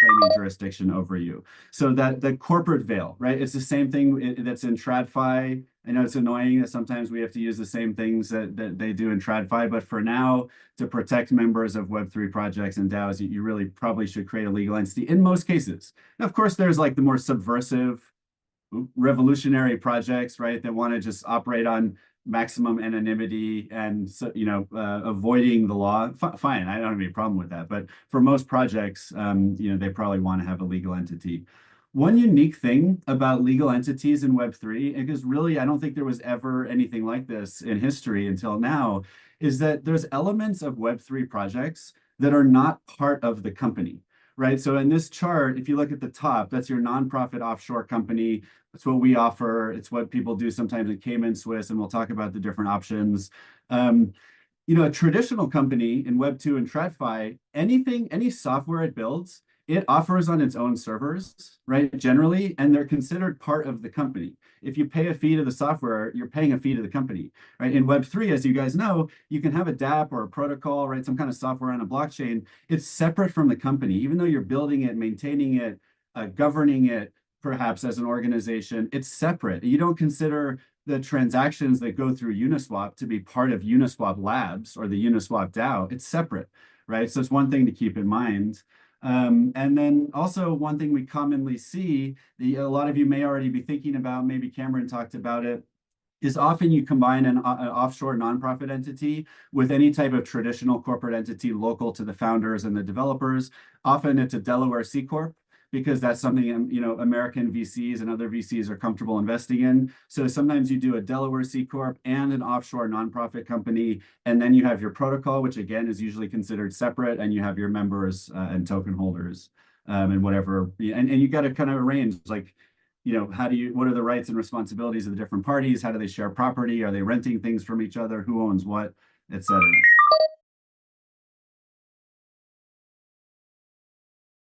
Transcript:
claiming jurisdiction over you. So that the corporate veil, right? It's the same thing that's in TradFi. I know it's annoying that sometimes we have to use the same things that they do in TradFi, but for now, to protect members of Web3 projects and DAOs, you really probably should create a legal entity in most cases. Now, of course, there's like the more subversive, revolutionary projects, right, that want to just operate on maximum anonymity and avoiding the law. Fine, I don't have any problem with that. But for most projects, they probably want to have a legal entity. One unique thing about legal entities in Web3, because really I don't think there was ever anything like this in history until now, is that there's elements of Web3 projects that are not part of the company. Right. So in this chart, if you look at the top, that's your nonprofit offshore company. That's what we offer. It's what people do sometimes in Cayman, Swiss, and we'll talk about the different options. A traditional company in Web2 and TradFi, any software it builds, it offers on its own servers, right, generally, and they're considered part of the company. If you pay a fee to the software, you're paying a fee to the company, right? In Web3, as you guys know, you can have a dApp or a protocol, right, some kind of software on a blockchain. It's separate from the company, even though you're building it, maintaining it, governing it, perhaps as an organization, it's separate. You don't consider the transactions that go through Uniswap to be part of Uniswap Labs or the Uniswap DAO. It's separate, right? So it's one thing to keep in mind. And then also one thing we commonly see, a lot of you may already be thinking about, maybe Cameron talked about it, is often you combine an offshore nonprofit entity with any type of traditional corporate entity local to the founders and the developers. Often it's a Delaware C-Corp, because that's something American VCs and other VCs are comfortable investing in. So sometimes you do a Delaware C-Corp and an offshore nonprofit company, and then you have your protocol, which again is usually considered separate, and you have your members and token holders and whatever. And you got to kind of arrange like, what are the rights and responsibilities of the different parties? How do they share property? Are they renting things from each other? Who owns what, et cetera?